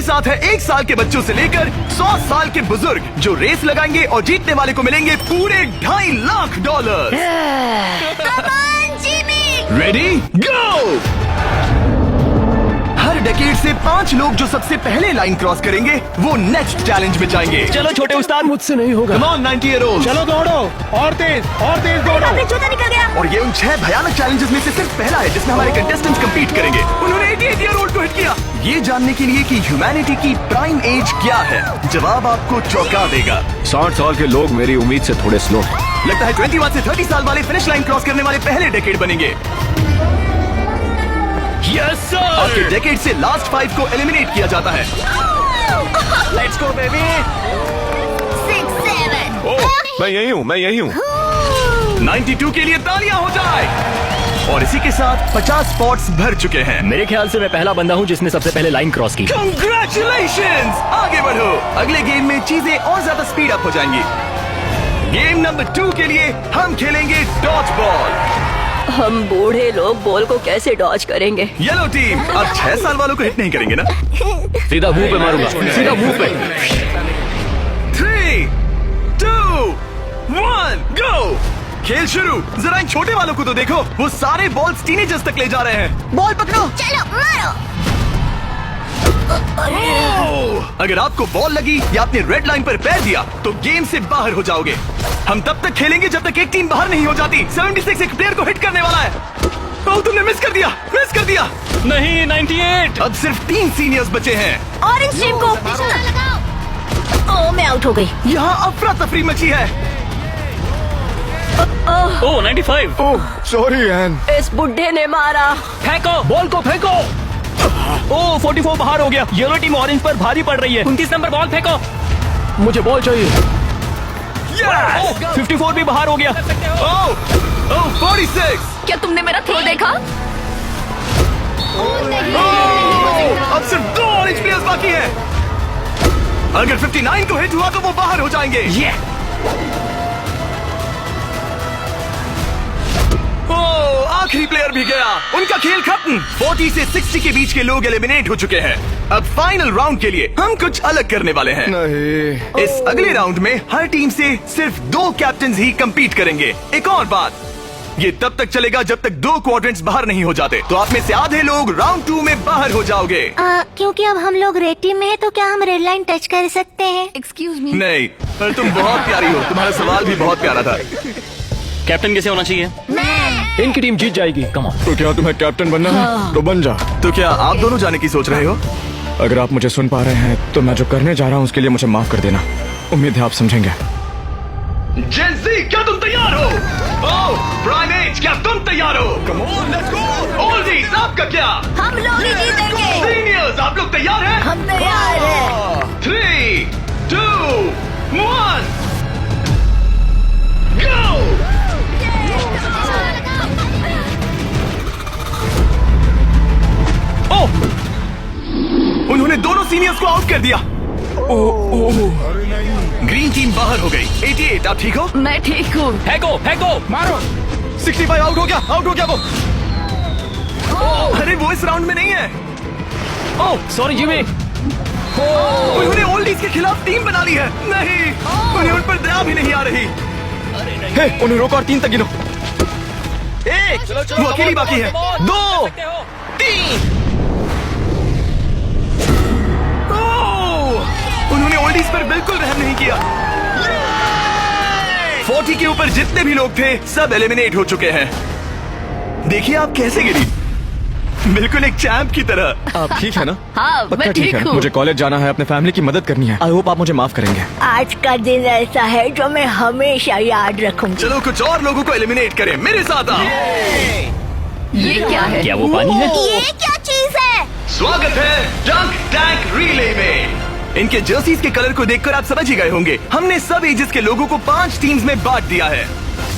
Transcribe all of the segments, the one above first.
साथ है 1 साल के बच्चों से लेकर 100 साल के बुजुर्ग जो रेस लगाएंगे और जीतने वाले को मिलेंगे पूरे $2.5 लाख। Ready go. हर डेकेड से 5 लोग जो सबसे पहले लाइन क्रॉस करेंगे वो नेक्स्ट चैलेंज में जाएंगे। चलो छोटे उस्ताद, मुझसे नहीं होगा। Come on 90-year-olds। चलो दौड़ो और तेज दौड़ो। जूता निकल गया। और ये उन 6 भयानक चैलेंजेस में से सिर्फ पहला है जिसमें हमारे कंटेस्टेंट्स कम्पीट करेंगे। उन्होंने 88-year-old को हिट किया। ये जानने के लिए कि ह्यूमैनिटी की प्राइम एज क्या है, जवाब आपको चौंका देगा। 60 साल के लोग मेरी उम्मीद से थोड़े स्लो। लगता है 21 से 30 साल वाले फिनिश लाइन क्रॉस करने वाले पहले डेकेड बनेंगे। Yes sir. आपके डेकेड से लास्ट 5 को एलिमिनेट किया जाता है। Let's go baby. 6, 7। ओह, मैं यही हूँ। 92 के लिए तालियां हो जाए। और इसी के साथ 50 स्पॉट्स भर चुके हैं। मेरे ख्याल से मैं पहला बंदा हूँ जिसने सबसे पहले लाइन क्रॉस की। Congratulations! आगे बढ़ो। अगले गेम में चीजें और ज्यादा स्पीड अप हो जाएंगी। गेम नंबर 2 के लिए हम खेलेंगे डॉज बॉल। हम बूढ़े लोग बॉल को कैसे डॉज करेंगे? येलो टीम अब 6 साल वालों को हिट नहीं करेंगे ना? सीधा मुंह पे मारूंगा, सीधा मुंह पे। 3, 2, 1, गो। खेल शुरू। जरा इन छोटे वालों को तो देखो, वो सारे बॉल्स टीनेजर्स तक ले जा रहे हैं। बॉल पकड़ो। चलो मारो। अगर आपको बॉल लगी या आपने रेड लाइन पर पैर दिया तो गेम से बाहर हो जाओगे। हम तब तक खेलेंगे जब तक एक टीम बाहर नहीं हो जाती। 76 एक प्लेयर को हिट करने वाला है। ओह, तुमने मिस कर दिया। नहीं 98। अब सिर्फ 3 सीनियर्स बचे हैं। ऑरेंज टीम को ओह, मैं आउट हो गई। यहाँ अफरा तफरी मची है। ओह 95। Oh sorry N. इस बुड्ढे ने मारा। फेंको बॉल को, फेंको। ओह 44 बाहर हो गया। येलो टीम ऑरेंज पर भारी पड़ रही है। 29 नंबर बॉल फेंको। मुझे बॉल चाहिए। Yes! 54 भी बाहर हो गया। ओह 46। क्या तुमने मेरा थ्रो देखा? अब सिर्फ 2 ऑरेंज प्लेयर्स बाकी हैं। अगर 59 को हिट हुआ तो वो बाहर हो जाएंगे। ओह, आखिरी प्लेयर भी गया। उनका खेल खत्म। 40 से 60 के बीच के लोग एलिमिनेट हो चुके हैं। अब फाइनल राउंड के लिए हम कुछ अलग करने वाले हैं। नहीं। इस अगले राउंड में हर टीम से सिर्फ 2 कैप्टन्स ही कंपीट करेंगे। एक और बात, ये तब तक चलेगा जब तक 2 क्वाड्रेंट्स बाहर नहीं हो जाते। तो आप में से आधे लोग राउंड 2 में बाहर हो जाओगे। क्योंकि अब हम लोग रेड टीम में है तो क्या हम रेड लाइन टच कर सकते हैं? Excuse me. नहीं, पर तुम बहुत प्यारी हो। तुम्हारा सवाल भी बहुत प्यारा था। कैप्टन कैसे होना चाहिए? मैं इनकी टीम जीत जाएगी। Come on. तो क्या तुम्हें कैप्टन बनना है? तो बन जा। तो क्या आप दोनों जाने की सोच रहे हो? अगर आप मुझे सुन पा रहे हैं तो मैं जो करने जा रहा हूँ उसके लिए मुझे माफ कर देना। उम्मीद है आप समझेंगे। जेंसी, क्या तुम तैयार हो? ओह, प्राइमेट्स, क्या तुम तैयार हो? Come on, let's go. Oldies, आपका क्या? हम लोग ही जीतेंगे। सीनियर्स, आप लोग तैयार हैं? हम तैयार हैं। 3, 2, 1, गो। ओह, उन्होंने दोनों सीनियर्स को आउट कर दिया। ग्रीन टीम बाहर हो गई। 88, आप ठीक हो? मैं ठीक हूँ। फेंको, फेंको। मारो। 65 आउट हो गया वो। अरे वो इस राउंड में नहीं है। Oh sorry Jimmy. उन्होंने ओल्डीज के खिलाफ टीम बना ली है। नहीं, उन्हें उन पर दया भी नहीं आ रही। हे, उन्हें रोको और 3 तक गिनो। 1, वो अकेली बाकी है। 2, 3। उन्होंने ओल्डीज पर बिल्कुल रहम नहीं किया। 40 के ऊपर जितने भी लोग थे सब एलिमिनेट हो चुके हैं। देखिए आप कैसे गिरी, बिल्कुल एक चैंप की तरह। आप ठीक है ना? हाँ, पक्का मैं ठीक है। हूँ। मुझे कॉलेज जाना है, अपने फैमिली की मदद करनी है। आई होप आप मुझे माफ करेंगे। आज का दिन ऐसा है जो मैं हमेशा याद रखूंगी। चलो कुछ और लोगों को एलिमिनेट करें। मेरे साथ आओ। ये क्या है? क्या वो पानी है? ये क्या चीज है? स्वागत है डंक टैंक रिले में। इनके जर्सीज के कलर को देखकर आप समझ ही गए होंगे। हमने सब एजेस के लोगों को 5 टीम्स में बांट दिया है।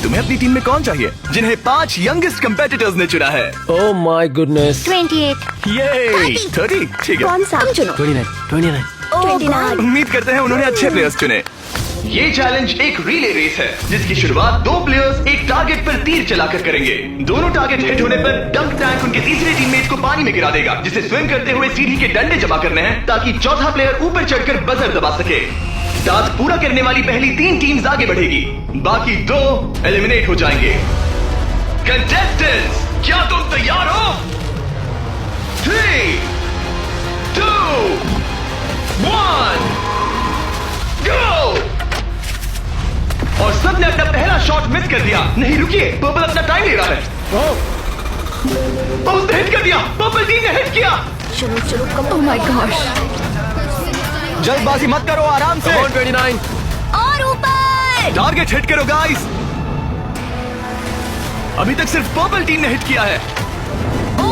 तुम्हें अपनी टीम में कौन चाहिए? जिन्हें 5 यंगेस्ट कंपेटिटर्स ने चुना है। Oh my goodness. 28। ये 30, ठीक है। कौन सा? तुम चुनो। 29, 29। 29। उम्मीद करते हैं उन्होंने अच्छे प्लेयर्स चुने। ये चैलेंज एक रिले रेस है जिसकी शुरुआत दो प्लेयर्स एक टारगेट पर तीर चलाकर करेंगे। दोनों टारगेट हिट होने पर डंक टैंक उनके तीसरे टीममेट को पानी में गिरा देगा, जिसे स्विम करते हुए सीढ़ी के डंडे जमा करने हैं ताकि चौथा प्लेयर ऊपर चढ़कर बजर दबा सके। टास्क पूरा करने वाली पहली 3 टीम्स आगे बढ़ेगी, बाकी 2 एलिमिनेट हो जाएंगे। कंटेस्टेंट्स, क्या तुम तैयार हो? 3, 2, 1, गो! और सबने अपना पहला शॉट मिस कर दिया। नहीं रुकिए, पर्पल अपना टाइम ले रहा है। उसने हिट कर दिया, पर्पल टीम ने हिट किया। चलो चलो कम। Oh my gosh. जल्दबाजी मत करो, आराम से। 29। और ऊपर। टारगेट हिट करो गाइस। अभी तक सिर्फ पर्पल टीम ने हिट किया है।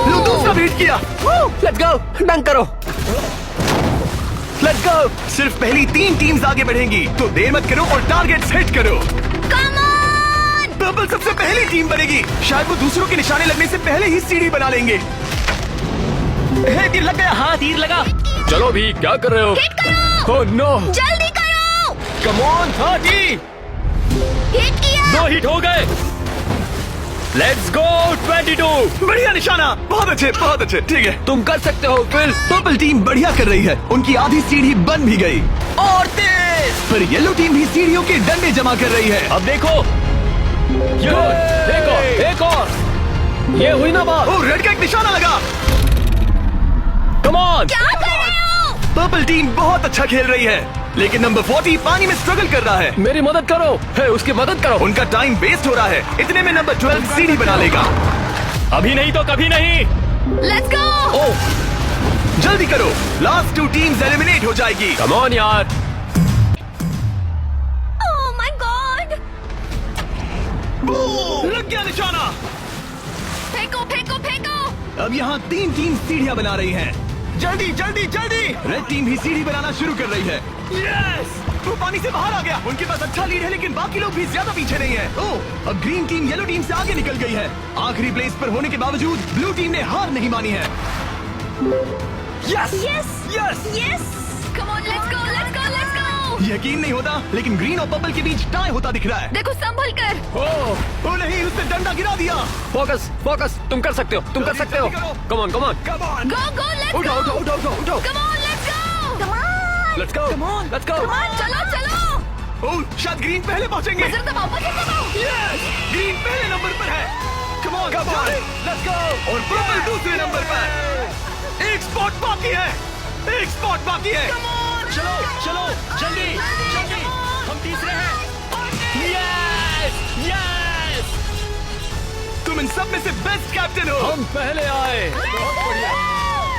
लो, दूसरा भी हिट किया। लेट्स गो, डंक करो। Let's go. सिर्फ पहली 3 टीम्स आगे बढ़ेंगी, तो देर मत करो और टारगेट्स हिट करो। Come on. पर्पल सबसे पहली टीम बनेगी। शायद वो दूसरों के निशाने लगने से पहले ही सीढ़ी बना लेंगे। तीर लग गया। हाँ, तीर लगा। चलो भी, क्या कर रहे हो? हिट करो। Oh no. जल्दी करो। Come on, 30। हिट किया। 2 हिट हो गए। Let's go, 22। बढ़िया निशाना, बहुत अच्छे, बहुत अच्छे। ठीक है, तुम कर सकते हो फिल। पर्पल टीम बढ़िया कर रही है। उनकी आधी सीढ़ी बन भी गई और तेज। पर येलो टीम भी सीढ़ियों के डंडे जमा कर रही है। अब देखो, एक और। ये हुई ना बात। ओ, रेड का एक निशाना लगा। Come on. क्या कर रहे हो? पर्पल टीम बहुत अच्छा खेल रही है, लेकिन नंबर 40 पानी में स्ट्रगल कर रहा है। मेरी मदद करो। है, उसकी मदद करो। उनका टाइम वेस्ट हो रहा है। इतने में नंबर 12 सीढ़ी बना लेगा। अभी नहीं तो कभी नहीं। Let's go. ओह, जल्दी करो, लास्ट 2 टीम्स एलिमिनेट हो जाएगी। कम ऑन यार। Oh my God. लग गया निशाना। फेंको फेंको फेंको। अब यहाँ 3 टीम सीढ़ियाँ बना रही हैं। जल्दी जल्दी जल्दी। रेड टीम भी सीढ़ी बनाना शुरू कर रही है। यस, वो पानी से बाहर आ गया। उनके पास अच्छा लीड है, लेकिन बाकी लोग भी ज्यादा पीछे नहीं है। ओह, अब ग्रीन टीम येलो टीम से आगे निकल गई है। आखिरी प्लेस पर होने के बावजूद ब्लू टीम ने हार नहीं मानी है। Yes yes yes. Yes. Come on, let's go let's go let's go. यकीन नहीं होता, लेकिन ग्रीन और पर्पल के बीच टाई होता दिख रहा है। देखो संभल कर। ओ नहीं, उसने डंडा गिरा दिया। फोकस फोकस, तुम कर सकते हो, तुम कर सकते हो। Come on come on. Come on, go go let's उठाओ उठाओ उठाओ उठाओ उठाओ। Come on let's go. Come on. Let's go, Come on. Let's go. Come on, चलो चलो। ओह, शायद ग्रीन पहले पहुंचेंगे। बजर दबाओ बजर दबाओ। यस, ग्रीन पहले नंबर पर है। Come on, let's go. और पर्पल दूसरे नंबर पर। एक स्पॉट बाकी है, एक स्पॉट बाकी है। चलो चलो, जल्दी जल्दी। हम तीसरे हैं। Yes yes. तुम इन सब में से बेस्ट कैप्टन हो। हम पहले आए।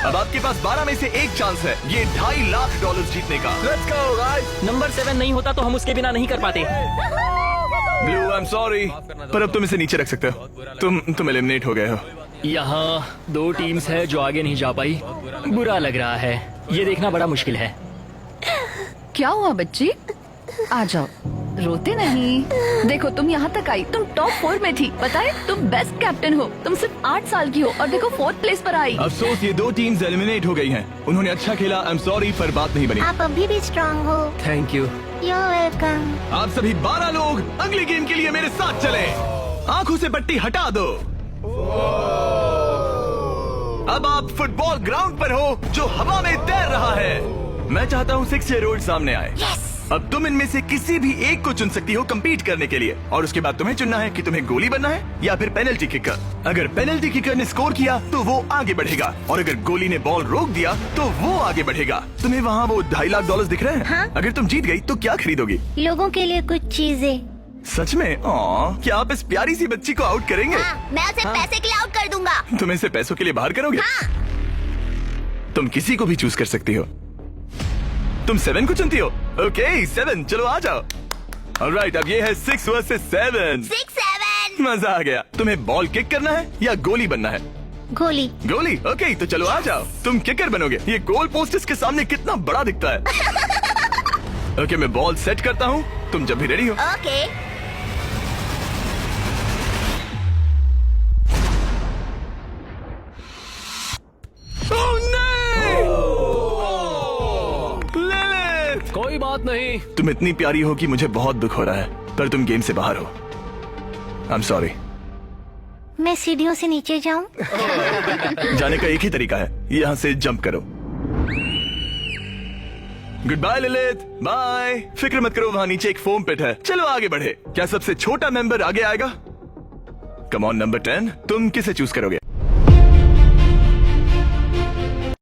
अब आपके पास 12 में से एक चांस है ये $2.5 लाख जीतने का। Let's go guys. नंबर 7 नहीं होता तो हम उसके बिना नहीं कर पाते। ब्लू, आई एम सॉरी, पर अब तुम इसे नीचे रख सकते हो। तुम एलिमिनेट हो गए हो। यहाँ 2 टीम्स है जो आगे नहीं जा पाई। बुरा लग रहा है, ये देखना बड़ा मुश्किल है। क्या हुआ बच्ची? आ जाओ, रोते नहीं। देखो तुम यहाँ तक आई, तुम टॉप 4 में थी। पता है तुम बेस्ट कैप्टन हो। तुम सिर्फ 8 साल की हो और देखो 4th प्लेस पर आई। अफसोस, ये 2 टीम्स एलिमिनेट हो गई हैं। उन्होंने अच्छा खेला, आई एम सॉरी, पर बात नहीं बनी। आप अभी भी स्ट्रांग हो। Thank you. You welcome. आप सभी 12 लोग अगले गेम के लिए मेरे साथ चले। आंखों से पट्टी हटा दो। अब आप फुटबॉल ग्राउंड पर हो जो हवा में तैर रहा है। मैं चाहता हूँ 6-year-old सामने आए। अब तुम इनमें से किसी भी एक को चुन सकती हो कम्पीट करने के लिए, और उसके बाद तुम्हें चुनना है कि तुम्हें गोली बनना है या फिर पेनल्टी किकर। अगर पेनल्टी किकर ने स्कोर किया तो वो आगे बढ़ेगा, और अगर गोली ने बॉल रोक दिया तो वो आगे बढ़ेगा। तुम्हें वहाँ वो $2.5 लाख दिख रहे हैं? हाँ? अगर तुम जीत गई तो क्या खरीदोगी? लोगों के लिए कुछ चीजें। सच में? क्या आप इस प्यारी सी बच्ची को आउट करेंगे? मैं उसे पैसे के लिए आउट कर दूंगा। तुम इसे पैसों के लिए बाहर करोगे? तुम किसी को भी चूज कर सकती हो। तुम 7 को चुनती हो? ओके 7, चलो आ जाओ। ऑलराइट, अब ये है 6 वर्सेस 7। 6-7। मजा आ गया। तुम्हें बॉल किक करना है या गोली बनना है? गोली। गोली? ओके, तो चलो आ जाओ। तुम किकर बनोगे। ये गोल पोस्ट इसके सामने कितना बड़ा दिखता है। ओके, मैं बॉल सेट करता हूँ, तुम जब भी रेडी हो। ओके। ओह नहीं! ले ले! कोई बात नहीं। तुम इतनी प्यारी हो कि मुझे बहुत दुख हो रहा है, पर तुम गेम से बाहर हो। I am sorry. मैं सीढ़ियों से नीचे जाऊं? जाने का एक ही तरीका है, यहाँ से जंप करो। Goodbye Lilith, bye. फिक्र मत करो, वहां नीचे एक फोम पिट है। चलो आगे बढ़े। क्या सबसे छोटा मेंबर आगे आएगा? कम ऑन नंबर 10, तुम किसे चूज करोगे?